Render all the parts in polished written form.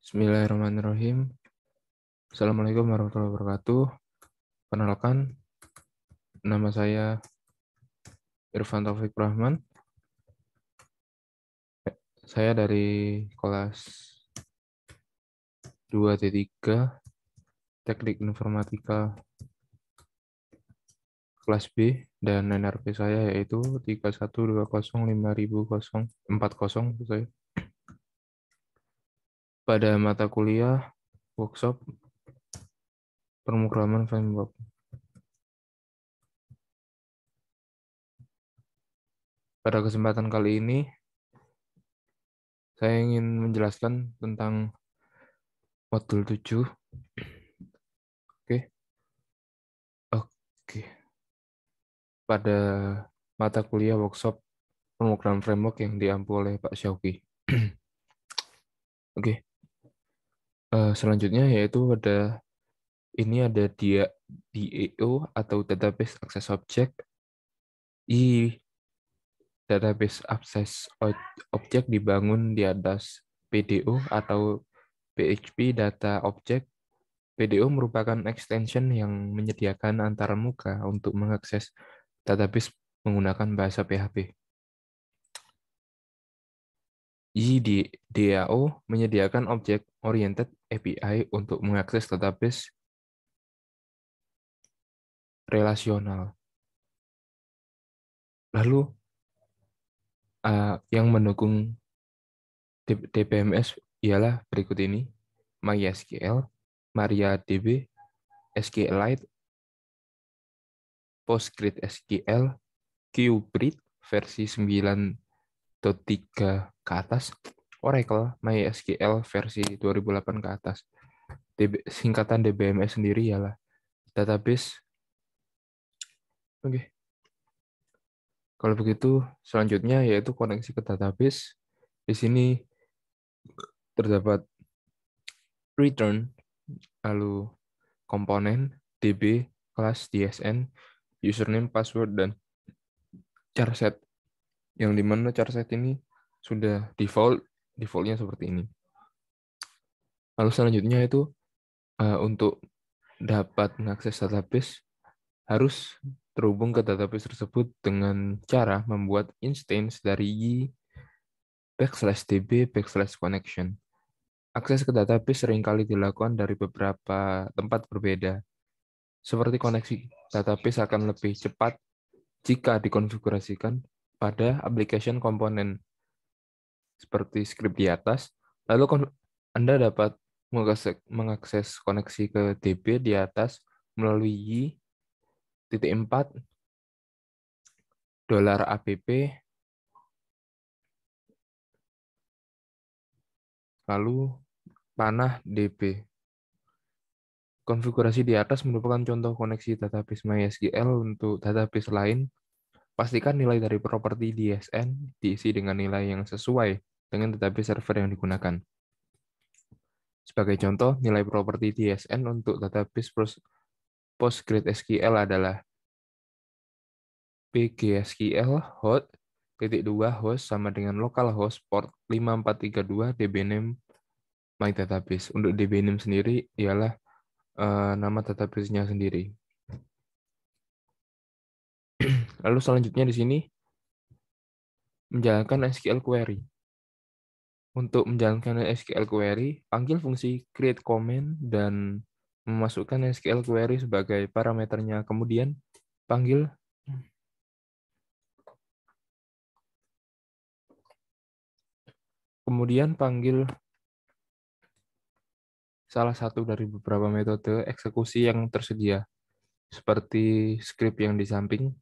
Bismillahirrahmanirrahim. Assalamualaikum warahmatullahi wabarakatuh. Perkenalkan, nama saya Irfan Taufik Rahman. Saya dari kelas 2D3 Teknik Informatika kelas B dan NRP saya yaitu 31205040 saya. Pada mata kuliah workshop pemrograman framework. Pada kesempatan kali ini saya ingin menjelaskan tentang modul 7. Oke. Oke. Pada mata kuliah workshop pemrograman framework yang diampu oleh Pak Syauki. Oke. Selanjutnya yaitu ada DAO atau Database Access Object. Database Access Object dibangun di atas PDO atau PHP Data Object. PDO merupakan extension yang menyediakan antarmuka untuk mengakses database menggunakan bahasa PHP. DAO menyediakan Object-Oriented API untuk mengakses database relasional. Lalu, yang mendukung DBMS ialah berikut ini: MySQL, MariaDB, SQLite, PostgreSQL, QBreed versi 9.3 ke atas, Oracle MySQL versi 2008 ke atas. Singkatan DBMS sendiri ialah database. Oke. Kalau begitu, selanjutnya yaitu koneksi ke database. Di sini terdapat return, lalu komponen, DB, kelas, DSN, username, password, dan char set. Yang dimana char set ini sudah defaultnya seperti ini. Lalu selanjutnya itu untuk dapat mengakses database harus terhubung ke database tersebut dengan cara membuat instance dari /db/connection. Akses ke database seringkali dilakukan dari beberapa tempat berbeda. Seperti koneksi database akan lebih cepat jika dikonfigurasikan pada application komponen seperti script di atas. Lalu Anda dapat mengakses koneksi ke DB di atas melalui y.4 $app lalu panah DB. Konfigurasi di atas merupakan contoh koneksi database MySQL untuk database lain. Pastikan nilai dari properti DSN diisi dengan nilai yang sesuai dengan database server yang digunakan. Sebagai contoh, nilai properti DSN untuk database PostgreSQL adalah PGSQL host .2 host sama dengan localhost port 5432 dbname my database. Untuk dbname sendiri ialah nama database-nya sendiri. Lalu selanjutnya di sini menjalankan SQL query. Untuk menjalankan SQL query, panggil fungsi create command dan memasukkan SQL query sebagai parameternya. Kemudian panggil salah satu dari beberapa metode eksekusi yang tersedia, seperti script yang di samping.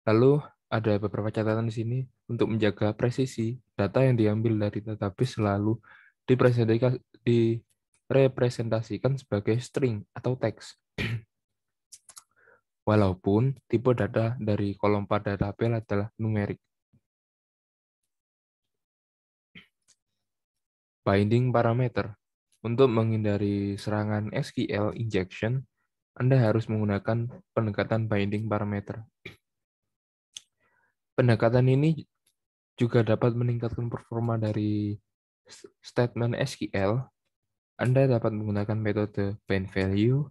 Lalu ada beberapa catatan di sini untuk menjaga presisi. Data yang diambil dari database selalu direpresentasikan sebagai string atau teks. Walaupun tipe data dari kolom pada tabel adalah numerik. Binding parameter. Untuk menghindari serangan SQL injection, Anda harus menggunakan pendekatan binding parameter. Pendekatan ini juga dapat meningkatkan performa dari statement SQL, Anda dapat menggunakan metode bind value,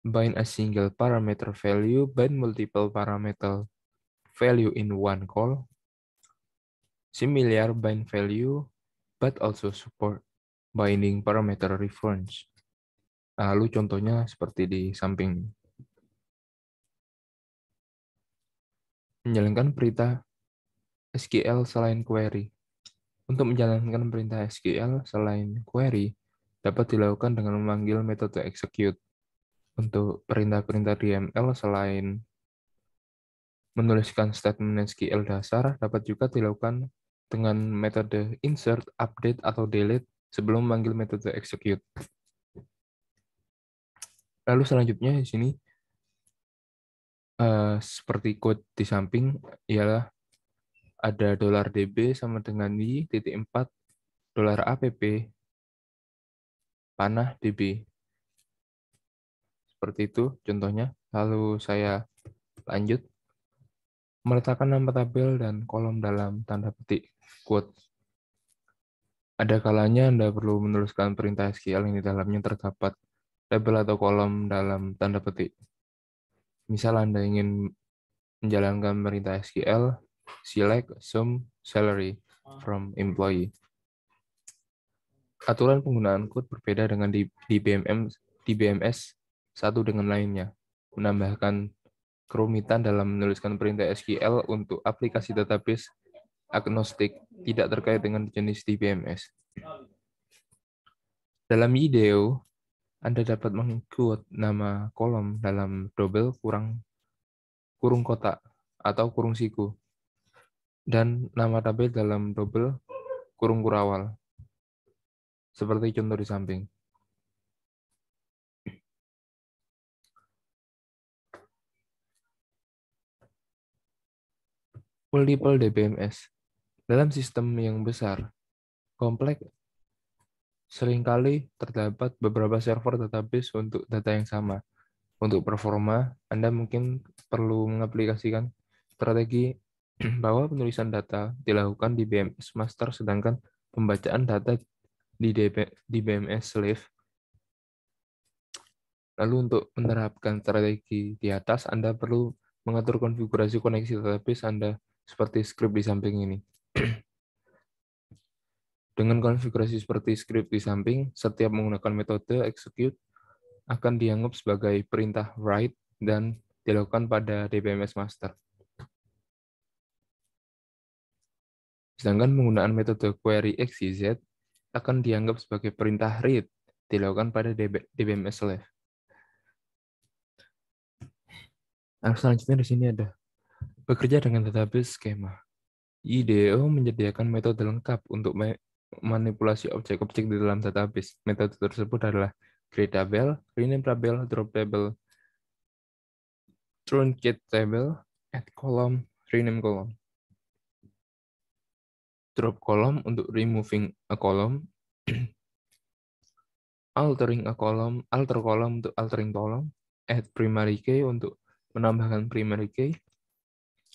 bind a single parameter value, bind multiple parameter value in one call, similar bind value, but also support binding parameter reference. Lalu contohnya seperti di samping. Menjalankan perintah SQL selain query. Untuk menjalankan perintah SQL selain query, dapat dilakukan dengan memanggil metode execute. Untuk perintah-perintah DML selain menuliskan statement SQL dasar, dapat juga dilakukan dengan metode insert, update, atau delete sebelum memanggil metode execute. Lalu selanjutnya di sini, seperti code di samping, ialah ada $db sama dengan $i.4 $app panah db. Seperti itu contohnya. Lalu saya lanjut. Meletakkan nama tabel dan kolom dalam tanda petik quote. Ada kalanya Anda perlu menuliskan perintah SQL yang di dalamnya terdapat tabel atau kolom dalam tanda petik. Misal Anda ingin menjalankan perintah SQL, select sum salary from employee. Aturan penggunaan code berbeda dengan di BMS satu dengan lainnya, menambahkan kerumitan dalam menuliskan perintah SQL untuk aplikasi database agnostik tidak terkait dengan jenis DBMS. Dalam IDEO, Anda dapat menginclude nama kolom dalam double kurung kotak atau kurung siku, dan nama tabel dalam double kurung kurawal, seperti contoh di samping. Multiple DBMS. Dalam sistem yang besar, kompleks, seringkali terdapat beberapa server database untuk data yang sama. Untuk performa, Anda mungkin perlu mengaplikasikan strategi bahwa penulisan data dilakukan di BMS master, sedangkan pembacaan data di BMS slave. Lalu untuk menerapkan strategi di atas, Anda perlu mengatur konfigurasi koneksi database Anda seperti script di samping ini. Dengan konfigurasi seperti script di samping, setiap menggunakan metode execute akan dianggap sebagai perintah write dan dilakukan pada DBMS master. Sedangkan penggunaan metode query XYZ akan dianggap sebagai perintah read, dilakukan pada DBMS slave. Nah, selanjutnya di sini ada bekerja dengan database skema. IDEO menyediakan metode lengkap untuk manipulasi objek-objek di dalam database. Metode tersebut adalah create table, rename table, drop table, truncate table, add column, rename column. Drop column untuk removing a column, altering a column, alter column untuk altering column, add primary key untuk menambahkan primary key,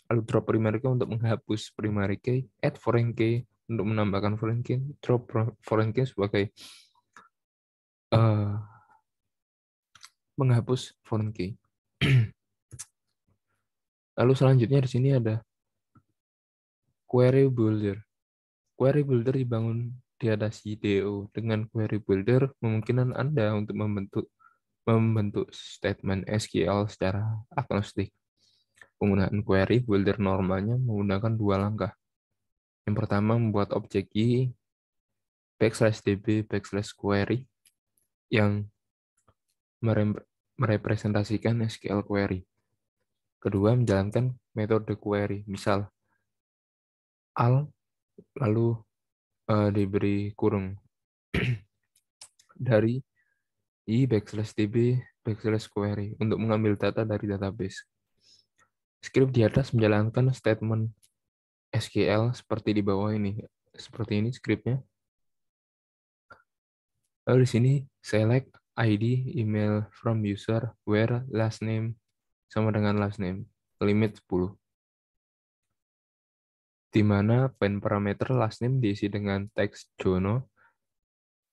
lalu drop primary key untuk menghapus primary key, add foreign key untuk menambahkan foreign key, drop foreign key sebagai menghapus foreign key. Lalu selanjutnya di sini ada query builder. Query builder dibangun di atas IDEO. Dengan query builder, memungkinkan Anda untuk membentuk statement SQL secara agnostik. Penggunaan query builder normalnya menggunakan dua langkah. Yang pertama, membuat objek i \db\query yang merepresentasikan SQL query. Kedua, menjalankan metode query, misal al lalu diberi kurung dari i \db\query untuk mengambil data dari database. Script di atas menjalankan statement SQL seperti di bawah ini. Seperti ini scriptnya. Lalu di sini select ID email from user where last name sama dengan last name, limit 10. di mana find parameter last name diisi dengan teks Jono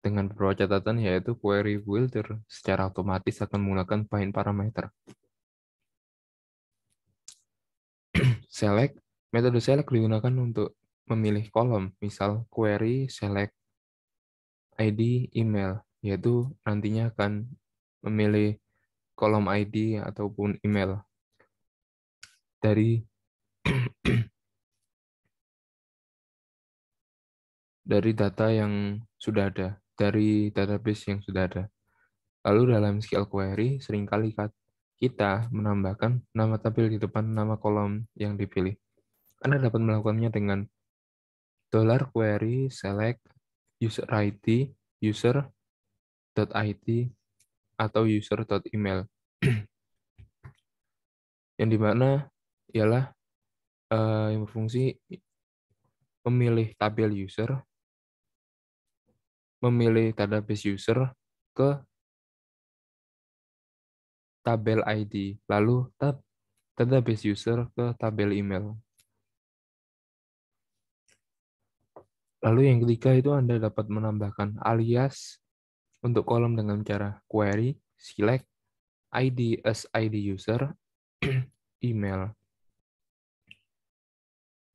dengan beberapa catatan, yaitu query builder secara otomatis akan menggunakan find parameter. Select, metode select digunakan untuk memilih kolom, misal query select ID email, yaitu nantinya akan memilih kolom ID ataupun email dari dari data yang sudah ada, dari database yang sudah ada. Lalu dalam SQL query, seringkali kita menambahkan nama tabel di depan nama kolom yang dipilih. Anda dapat melakukannya dengan $query select user ID, user.id, atau user.email. Yang dimana ialah yang berfungsi memilih tabel user, memilih database user ke tabel ID, lalu database user ke tabel email. Lalu yang ketiga itu Anda dapat menambahkan alias untuk kolom dengan cara query select ID as ID user email.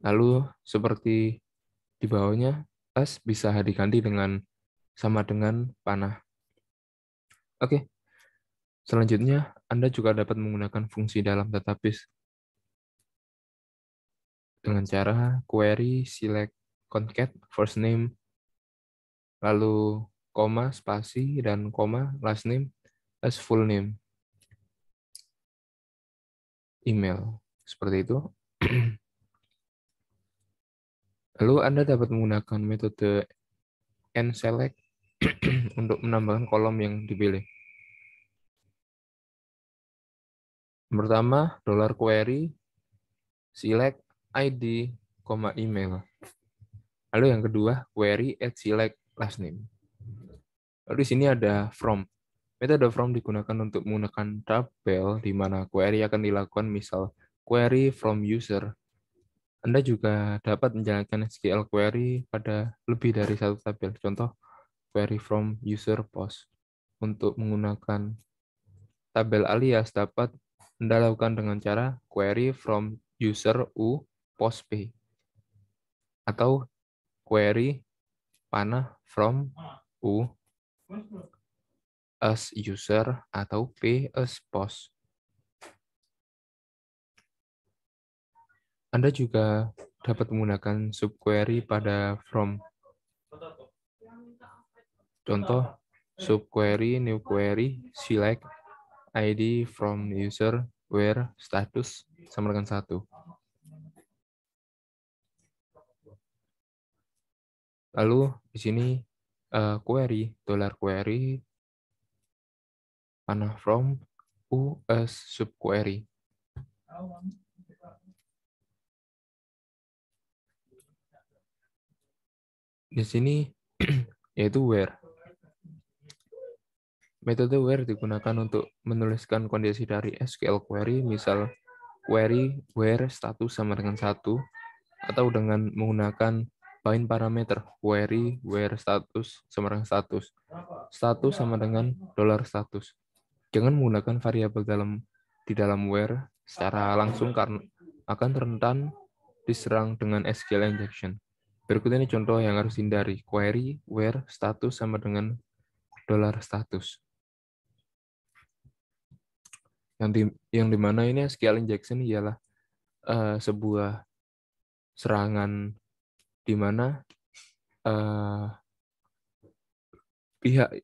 Lalu seperti di bawahnya, as bisa diganti dengan sama dengan panah. Oke, selanjutnya Anda juga dapat menggunakan fungsi dalam database dengan cara query select concat first name, lalu koma spasi dan koma last name as full name email. Seperti itu. Lalu Anda dapat menggunakan metode nSelect untuk menambahkan kolom yang dipilih. Pertama, $query select ID, email. Lalu yang kedua, query at select last name. Lalu di sini ada from. Metode from digunakan untuk menggunakan tabel di mana query akan dilakukan, misal query from user. Anda juga dapat menjalankan SQL query pada lebih dari satu tabel. Contoh, query from user post. Untuk menggunakan tabel alias dapat Anda lakukan dengan cara query from user u post p, atau query panah from u as user atau p as post. Anda juga dapat menggunakan subquery pada from. Contoh, subquery new query select ID from user where status sama dengan 1. Lalu di sini query $query panah from u as subquery. Di sini yaitu where. Metode where digunakan untuk menuliskan kondisi dari SQL query, misal query where status sama dengan 1, atau dengan menggunakan bind parameter query where status sama dengan status. Status sama dengan $status. Jangan menggunakan variabel di dalam where secara langsung karena akan rentan diserang dengan SQL injection. Berikut ini contoh yang harus hindari. Query where status sama dengan $status. Yang dimana ini SQL injection ialah sebuah serangan di mana pihak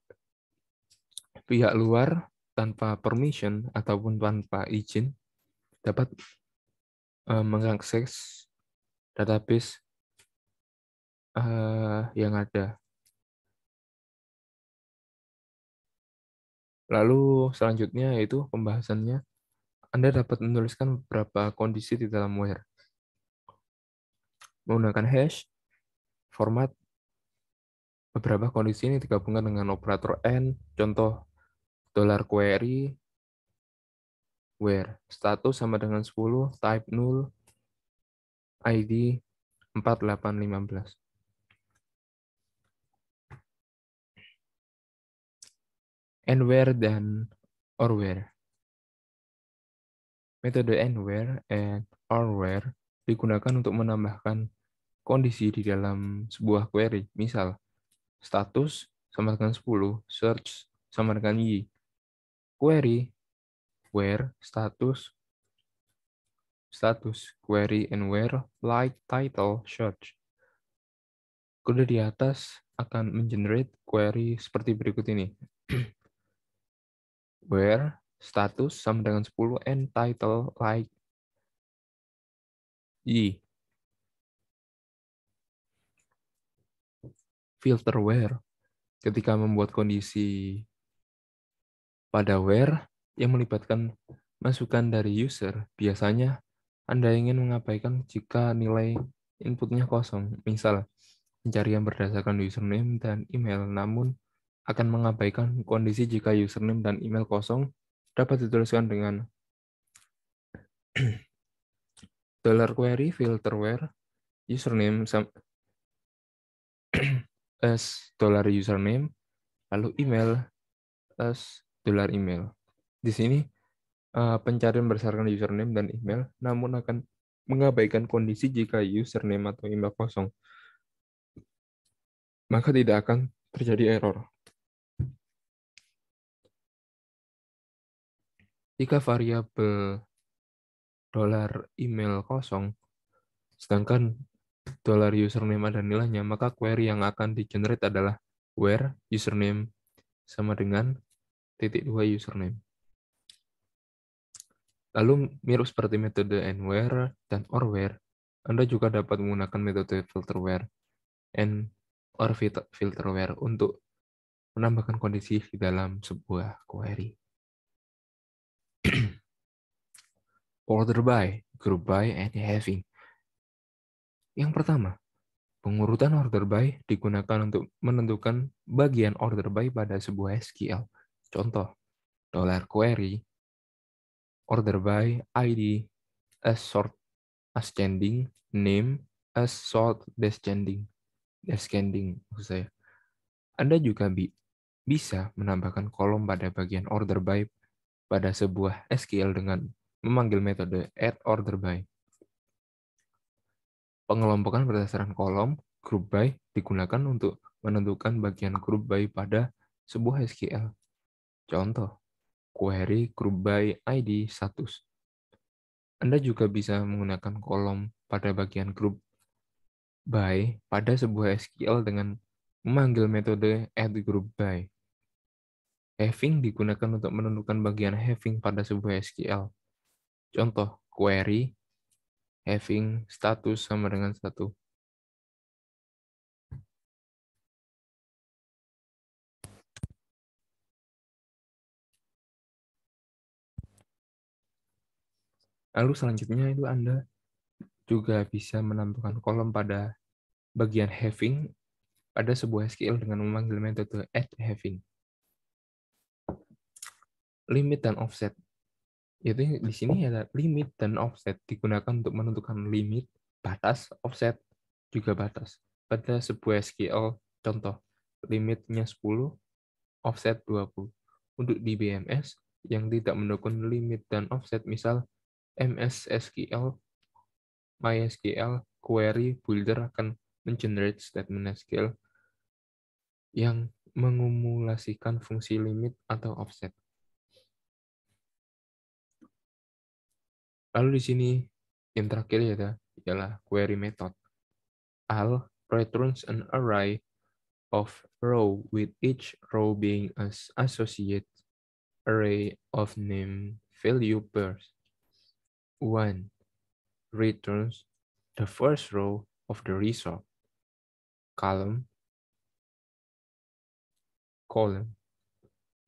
luar tanpa permission ataupun tanpa izin dapat mengakses database yang ada. Lalu selanjutnya yaitu pembahasannya, Anda dapat menuliskan beberapa kondisi di dalam where. Menggunakan hash, format, beberapa kondisi ini digabungkan dengan operator AND, contoh $query, where, status sama dengan 10, type null, ID, 4815. And where dan or where. Metode and where and or where digunakan untuk menambahkan kondisi di dalam sebuah query. Misal, status sama dengan 10, search sama dengan y. Query, where, status, query, and where, like, title, search. Kode di atas akan mengenerate query seperti berikut ini. Where, status sama dengan 10, and title, like, y. Filter where, ketika membuat kondisi pada where yang melibatkan masukan dari user, biasanya Anda ingin mengabaikan jika nilai inputnya kosong. Misal, pencarian berdasarkan username dan email, namun akan mengabaikan kondisi jika username dan email kosong dapat dituliskan dengan $query filter where username as $username, lalu email as $email. Di sini pencarian berdasarkan username dan email, namun akan mengabaikan kondisi jika username atau email kosong. Maka tidak akan terjadi error. Jika variabel $email kosong, sedangkan $username ada nilainya, maka query yang akan di-generate adalah where username sama dengan .2 username. Lalu mirip seperti metode and where dan or where, Anda juga dapat menggunakan metode filter where and or filter where untuk menambahkan kondisi di dalam sebuah query. Order by, group by, and having. Yang pertama, pengurutan order by digunakan untuk menentukan bagian order by pada sebuah SQL. Contoh, $query, order by, ID, as sort ascending, name, as sort descending. Maksud saya. Anda juga bisa menambahkan kolom pada bagian order by pada sebuah SQL dengan memanggil metode add order by. Pengelompokan berdasarkan kolom group by digunakan untuk menentukan bagian group by pada sebuah SQL. Contoh, query group by ID status. Anda juga bisa menggunakan kolom pada bagian group by pada sebuah SQL dengan memanggil metode add group by. Having digunakan untuk menentukan bagian having pada sebuah SQL. Contoh, query having status sama dengan 1. Lalu selanjutnya itu Anda juga bisa menambahkan kolom pada bagian having pada sebuah SQL dengan memanggil metode add having. Limit dan offset. Yaitu di sini ada limit dan offset digunakan untuk menentukan limit, batas, offset, juga batas. Pada sebuah SQL, contoh, limitnya 10, offset 20. Untuk di BMS, yang tidak mendukung limit dan offset, misal MS SQL, MySQL, Query Builder akan mengenerate statement SQL yang mengumulasikan fungsi limit atau offset. Lalu di sini yang terakhir adalah query method. Al returns an array of row with each row being an associate array of name value pairs. 1 returns the first row of the result. Column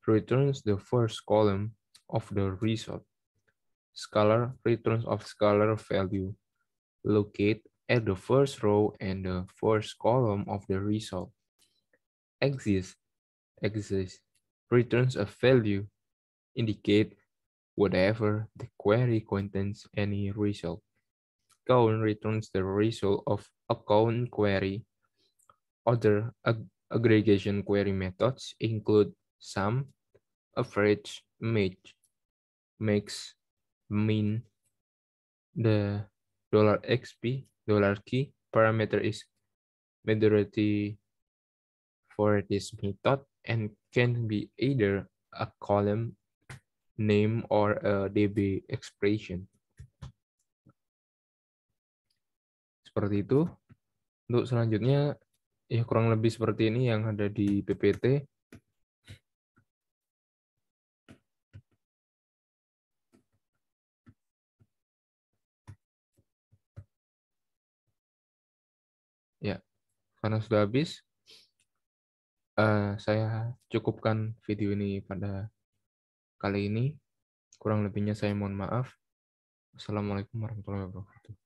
returns the first column of the result. Scalar returns of scalar value. Locate at the first row and the first column of the result. Exists returns a value. Indicate whatever the query contains any result. count returns the result of a count query. Other aggregation query methods include sum, average, match, max, mean. The $xp $key parameter is majority for this method and can be either a column name or a DB expression. Seperti itu. Untuk selanjutnya, ya kurang lebih seperti ini yang ada di PPT. Ya, karena sudah habis, saya cukupkan video ini pada kali ini. Kurang lebihnya saya mohon maaf. Wassalamualaikum warahmatullahi wabarakatuh.